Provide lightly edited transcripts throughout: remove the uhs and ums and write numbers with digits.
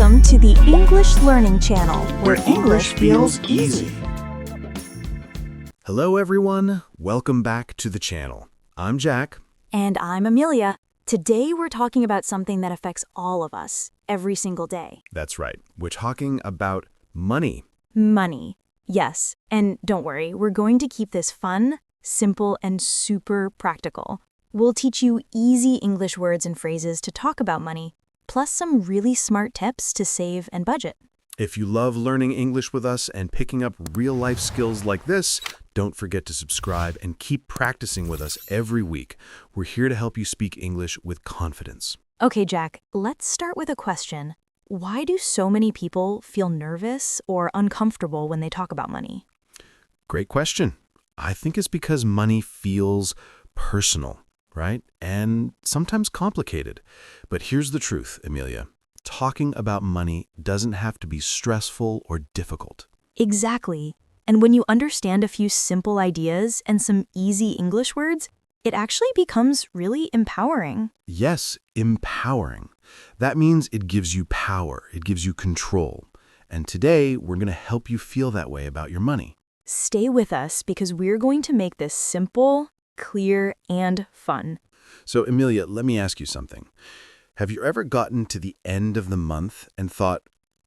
Welcome to the English Learning Channel, where English feels easy. Hello everyone, welcome back to the channel. I'm Jack. And I'm Amelia. Today we're talking about something that affects all of us, every single day. That's right, we're talking about money. Money. Yes, and don't worry, we're going to keep this fun, simple, and super practical. We'll teach you easy English words and phrases to talk about money, plus some really smart tips to save and budget. If you love learning English with us and picking up real-life skills like this, don't forget to subscribe and keep practicing with us every week. We're here to help you speak English with confidence. Okay, Jack, let's start with a question. Why do so many people feel nervous or uncomfortable when they talk about money? Great question. I think it's because money feels personal, right? And sometimes complicated. But here's the truth, Amelia. Talking about money doesn't have to be stressful or difficult. Exactly. And when you understand a few simple ideas and some easy English words, it actually becomes really empowering. Yes, empowering. That means it gives you power, it gives you control. And today, we're going to help you feel that way about your money. Stay with us because we're going to make this simple, clear, and fun. So, Amelia, let me ask you something. Have you ever gotten to the end of the month and thought,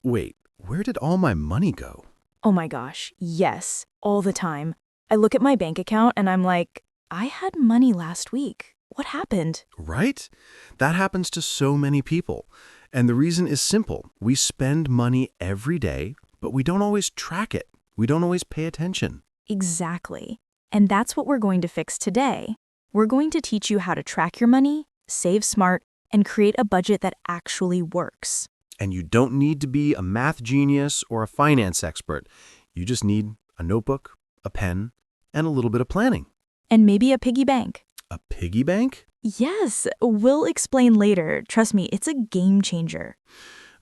wait, where did all my money go? Oh my gosh, yes, all the time. I look at my bank account and I'm like, I had money last week. What happened? Right? That happens to so many people. And the reason is simple. We spend money every day, but we don't always track it. We don't always pay attention. Exactly. And that's what we're going to fix today. We're going to teach you how to track your money, save smart, and create a budget that actually works. And you don't need to be a math genius or a finance expert. You just need a notebook, a pen, and a little bit of planning. And maybe a piggy bank. A piggy bank? Yes, we'll explain later. Trust me, it's a game changer.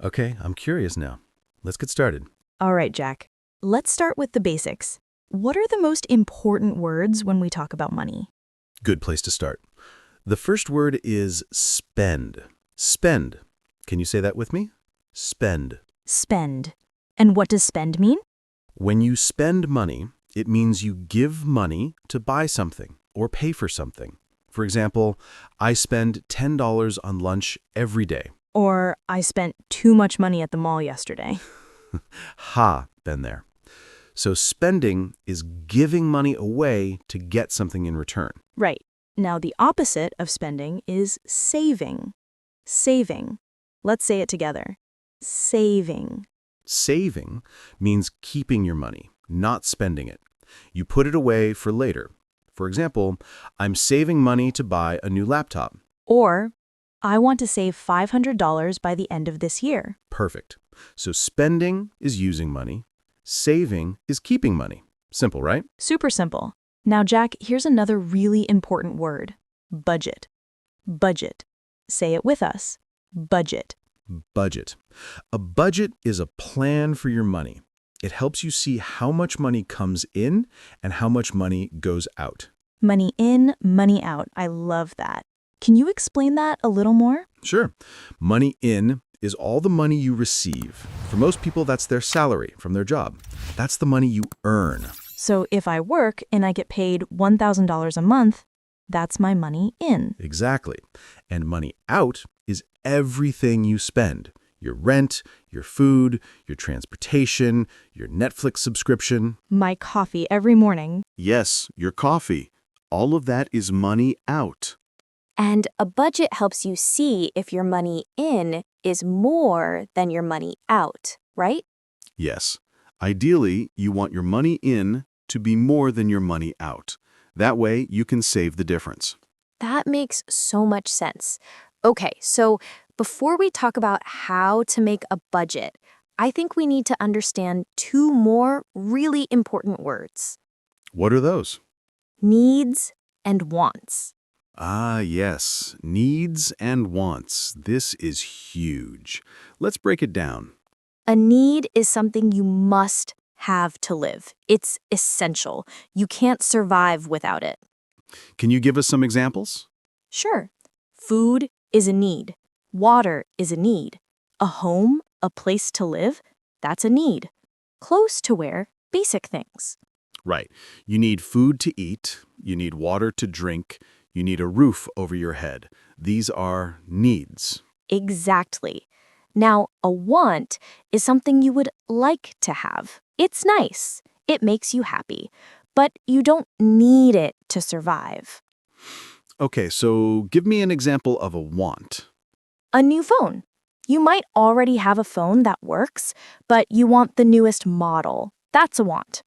Okay, I'm curious now. Let's get started. All right, Jack. Let's start with the basics. What are the most important words when we talk about money? Good place to start. The first word is spend. Spend. Can you say that with me? Spend. Spend. And what does spend mean? When you spend money, it means you give money to buy something or pay for something. For example, I spend $10 on lunch every day. Or I spent too much money at the mall yesterday. Ha, been there. So spending is giving money away to get something in return. Right. Now the opposite of spending is saving. Saving. Let's say it together. Saving. Saving means keeping your money, not spending it. You put it away for later. For example, I'm saving money to buy a new laptop. Or, I want to save $500 by the end of this year. Perfect. So spending is using money. Saving is keeping money. Simple, right? Super simple. Now, Jack, here's another really important word. Budget. Budget. Say it with us. Budget. Budget. A budget is a plan for your money. It helps you see how much money comes in and how much money goes out. Money in, money out. I love that. Can you explain that a little more? Sure. Money in is all the money you receive. For most people, that's their salary from their job. That's the money you earn. So if I work and I get paid $1,000 a month, that's my money in. Exactly. And money out is everything you spend. Your rent, your food, your transportation, your Netflix subscription. My coffee every morning. Yes, your coffee. All of that is money out. And a budget helps you see if your money in is more than your money out, right? Yes. Ideally, you want your money in to be more than your money out. That way, you can save the difference. That makes so much sense. Okay, so before we talk about how to make a budget, I think we need to understand two more really important words. What are those? Needs and wants. Ah, yes. Needs and wants. This is huge. Let's break it down. A need is something you must have to live. It's essential. You can't survive without it. Can you give us some examples? Sure. Food is a need. Water is a need. A home, a place to live, that's a need. Clothes to wear, basic things. Right. You need food to eat, you need water to drink, you need a roof over your head. These are needs. Exactly. Now, a want is something you would like to have. It's nice. It makes you happy. But you don't need it to survive. Okay, so give me an example of a want. A new phone. You might already have a phone that works, but you want the newest model. That's a want.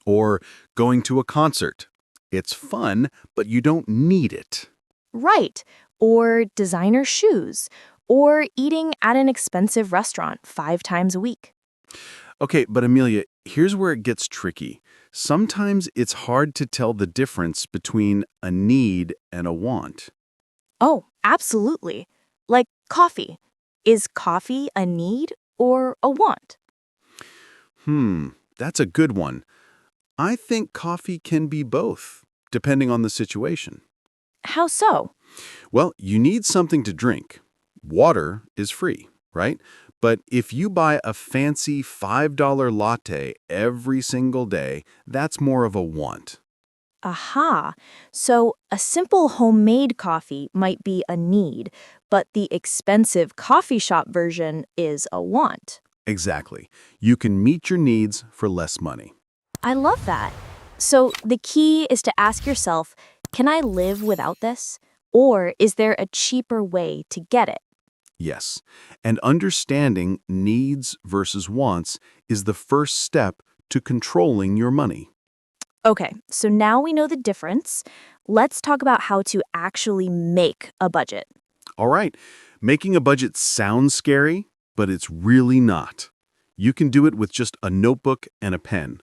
Or going to a concert. It's fun, but you don't need it. Right. Or designer shoes. Or eating at an expensive restaurant 5 times a week. Okay, but Amelia, here's where it gets tricky. Sometimes it's hard to tell the difference between a need and a want. Oh, absolutely. Like coffee. Is coffee a need or a want? That's a good one. I think coffee can be both, depending on the situation. How so? Well, you need something to drink. Water is free, right? But if you buy a fancy $5 latte every single day, that's more of a want. Aha. So a simple homemade coffee might be a need, but the expensive coffee shop version is a want. Exactly. You can meet your needs for less money. I love that. So the key is to ask yourself, can I live without this? Or is there a cheaper way to get it? Yes. And understanding needs versus wants is the first step to controlling your money. Okay, so now we know the difference. Let's talk about how to actually make a budget. All right. Making a budget sounds scary, but it's really not. You can do it with just a notebook and a pen.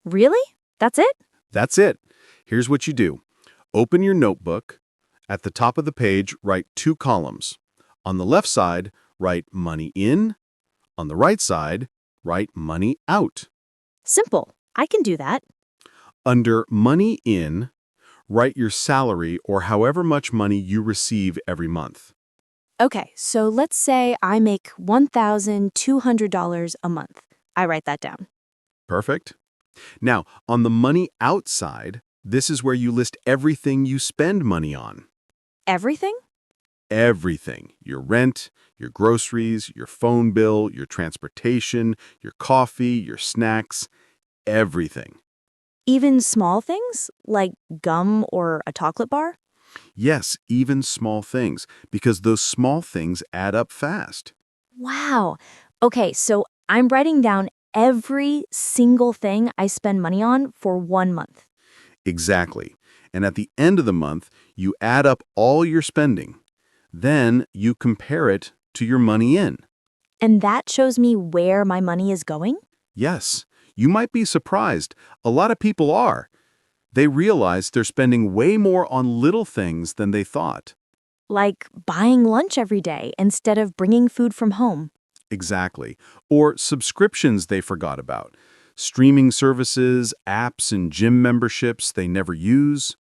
Really? That's it? That's it. Here's what you do. Open your notebook. At the top of the page, write 2 columns. On the left side, write money in. On the right side, write money out. Simple. I can do that. Under money in, write your salary or however much money you receive every month. Okay, so let's say I make $1,200 a month. I write that down. Perfect. Now, on the money out side, this is where you list everything you spend money on. Everything? Everything. Your rent, your groceries, your phone bill, your transportation, your coffee, your snacks, everything. Even small things like gum or a chocolate bar? Yes, even small things, because those small things add up fast. Wow. Okay, so I'm writing down every single thing I spend money on for 1 month. Exactly. And at the end of the month, you add up all your spending. Then you compare it to your money in. And that shows me where my money is going? Yes, you might be surprised. A lot of people are. They realize they're spending way more on little things than they thought. Like buying lunch every day instead of bringing food from home. Exactly. Or subscriptions they forgot about. Streaming services, apps, and gym memberships they never use.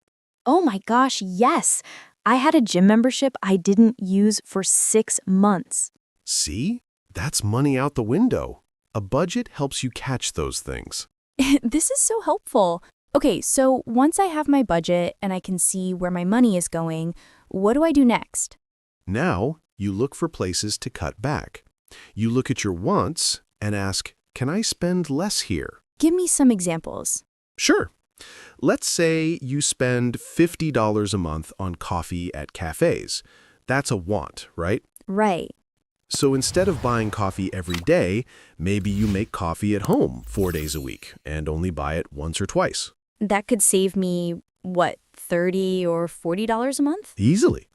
Oh my gosh, yes. I had a gym membership I didn't use for 6 months. See? That's money out the window. A budget helps you catch those things. This is so helpful. Okay, so once I have my budget and I can see where my money is going, what do I do next? Now, you look for places to cut back. You look at your wants and ask, can I spend less here? Give me some examples. Sure. Let's say you spend $50 a month on coffee at cafes. That's a want, right? Right. So instead of buying coffee every day, maybe you make coffee at home 4 days a week and only buy it once or twice. That could save me, what, $30 or $40 a month? Easily.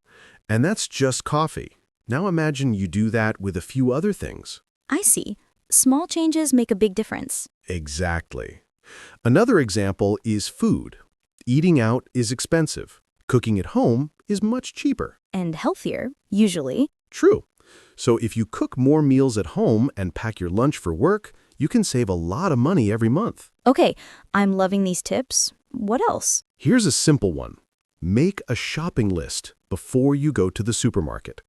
And that's just coffee. Now imagine you do that with a few other things. I see. Small changes make a big difference. Exactly. Another example is food. Eating out is expensive. Cooking at home is much cheaper. And healthier, usually. True. So if you cook more meals at home and pack your lunch for work, you can save a lot of money every month. Okay, I'm loving these tips. What else? Here's a simple one. Make a shopping list before you go to the supermarket.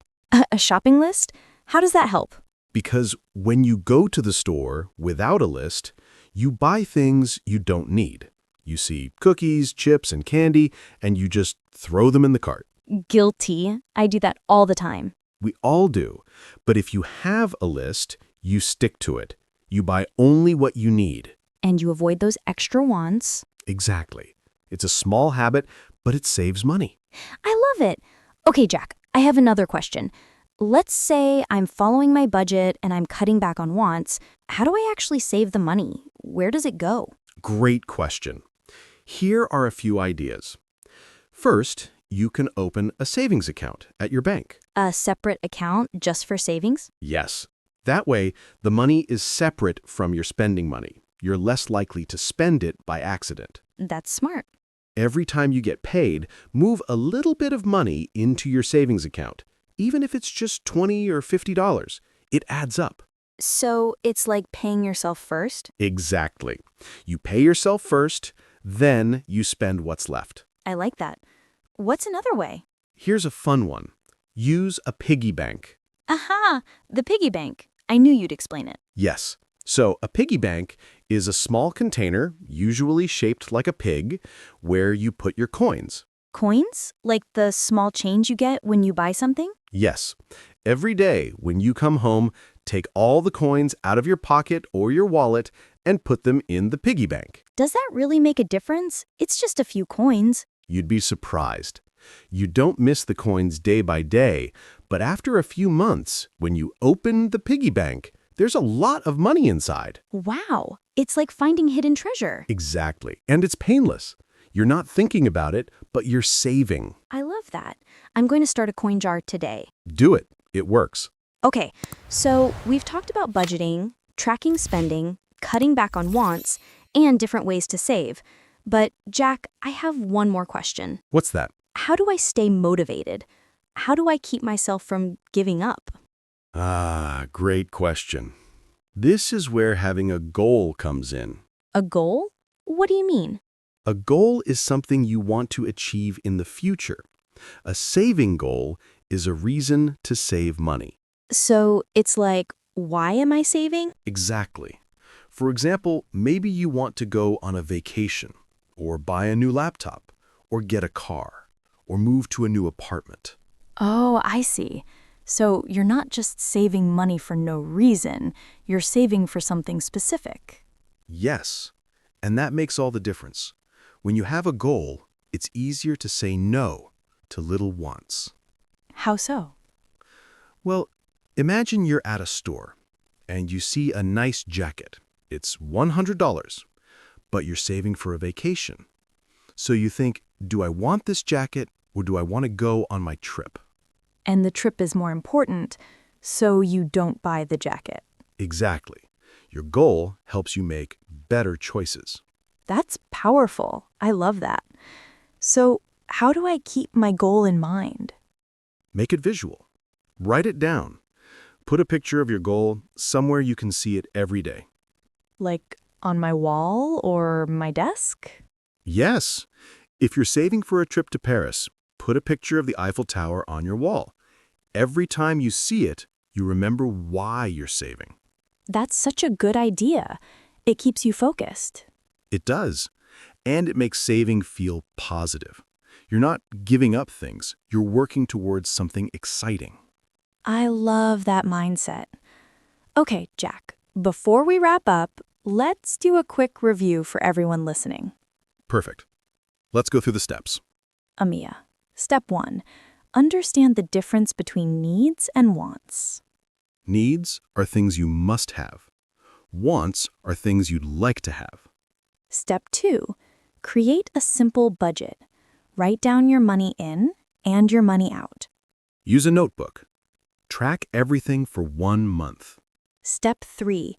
A shopping list? How does that help? Because when you go to the store without a list, you buy things you don't need. You see cookies, chips, and candy, and you just throw them in the cart. Guilty. I do that all the time. We all do. But if you have a list, you stick to it. You buy only what you need. And you avoid those extra wants. Exactly. It's a small habit, but it saves money. I love it. Okay, Jack, I have another question. Let's say I'm following my budget and I'm cutting back on wants. How do I actually save the money? Where does it go? Great question. Here are a few ideas. First, you can open a savings account at your bank. A separate account just for savings? Yes. That way, the money is separate from your spending money. You're less likely to spend it by accident. That's smart. Every time you get paid, move a little bit of money into your savings account, even if it's just $20 or $50. It adds up. So it's like paying yourself first? Exactly. You pay yourself first, then you spend what's left. I like that. What's another way? Here's a fun one. Use a piggy bank. Aha! The piggy bank. I knew you'd explain it. Yes. So a piggy bank is a small container, usually shaped like a pig, where you put your coins. Coins? Like the small change you get when you buy something? Yes. Every day when you come home, take all the coins out of your pocket or your wallet and put them in the piggy bank. Does that really make a difference? It's just a few coins. You'd be surprised. You don't miss the coins day by day, but after a few months, when you open the piggy bank, there's a lot of money inside. Wow. It's like finding hidden treasure. Exactly. And it's painless. You're not thinking about it, but you're saving. I love that. I'm going to start a coin jar today. Do it. It works. Okay, so we've talked about budgeting, tracking spending, cutting back on wants, and different ways to save. But Jack, I have one more question. What's that? How do I stay motivated? How do I keep myself from giving up? Great question. This is where having a goal comes in. A goal? What do you mean? A goal is something you want to achieve in the future. A saving goal is a reason to save money. So it's like, why am I saving? Exactly. For example, maybe you want to go on a vacation, or buy a new laptop, or get a car, or move to a new apartment. Oh, I see. So you're not just saving money for no reason, you're saving for something specific. Yes, and that makes all the difference. When you have a goal, it's easier to say no to little wants. How so? Well, imagine you're at a store, and you see a nice jacket. It's $100, but you're saving for a vacation. So you think, do I want this jacket, or do I want to go on my trip? And the trip is more important, so you don't buy the jacket. Exactly. Your goal helps you make better choices. That's powerful. I love that. So how do I keep my goal in mind? Make it visual. Write it down. Put a picture of your goal somewhere you can see it every day. Like on my wall or my desk? Yes. If you're saving for a trip to Paris, put a picture of the Eiffel Tower on your wall. Every time you see it, you remember why you're saving. That's such a good idea. It keeps you focused. It does. And it makes saving feel positive. You're not giving up things. You're working towards something exciting. I love that mindset. Okay, Jack, before we wrap up, let's do a quick review for everyone listening. Perfect. Let's go through the steps. Amelia, step 1, understand the difference between needs and wants. Needs are things you must have. Wants are things you'd like to have. Step 2, create a simple budget. Write down your money in and your money out. Use a notebook. Track everything for 1 month. Step 3,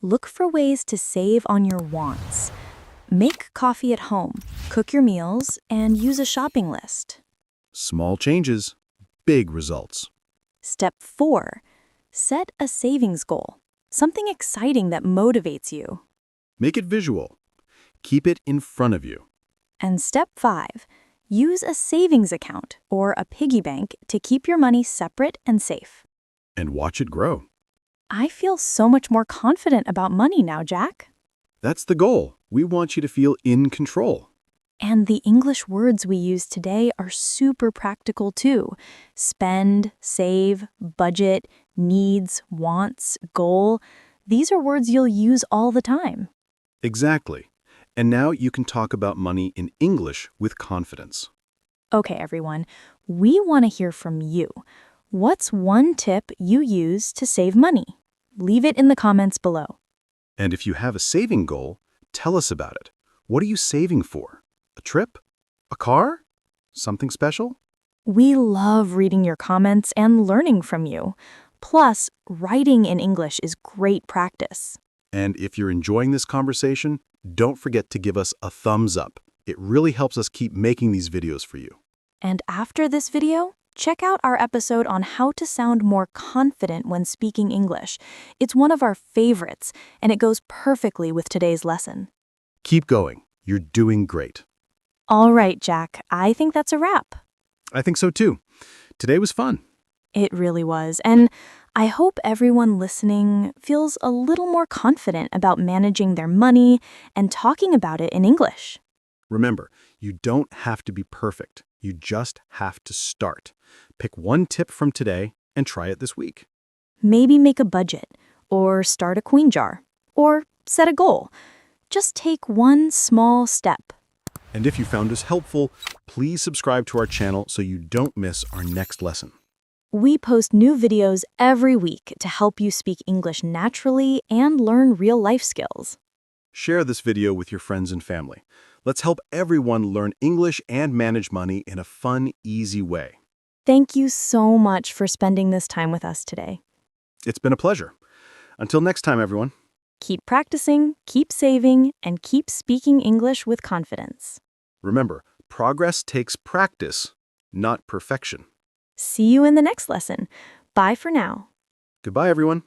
look for ways to save on your wants. Make coffee at home, cook your meals, and use a shopping list. Small changes, big results. Step 4, set a savings goal, something exciting that motivates you. Make it visual. Keep it in front of you. And step 5, use a savings account or a piggy bank to keep your money separate and safe. And watch it grow. I feel so much more confident about money now, Jack. That's the goal. We want you to feel in control. And the English words we use today are super practical too. Spend, save, budget, needs, wants, goal. These are words you'll use all the time. Exactly. And now you can talk about money in English with confidence. Okay, everyone, we want to hear from you. What's one tip you use to save money? Leave it in the comments below. And if you have a saving goal, tell us about it. What are you saving for? A trip? A car? Something special? We love reading your comments and learning from you. Plus, writing in English is great practice. And if you're enjoying this conversation, don't forget to give us a thumbs up. It really helps us keep making these videos for you. And after this video, check out our episode on how to sound more confident when speaking English. It's one of our favorites, and it goes perfectly with today's lesson. Keep going. You're doing great. All right, Jack, I think that's a wrap. I think so too. Today was fun. It really was, and I hope everyone listening feels a little more confident about managing their money and talking about it in English. Remember, you don't have to be perfect. You just have to start. Pick one tip from today and try it this week. Maybe make a budget, or start a coin jar, or set a goal. Just take one small step. And if you found us helpful, please subscribe to our channel so you don't miss our next lesson. We post new videos every week to help you speak English naturally and learn real-life skills. Share this video with your friends and family. Let's help everyone learn English and manage money in a fun, easy way. Thank you so much for spending this time with us today. It's been a pleasure. Until next time, everyone. Keep practicing, keep saving, and keep speaking English with confidence. Remember, progress takes practice, not perfection. See you in the next lesson. Bye for now. Goodbye, everyone.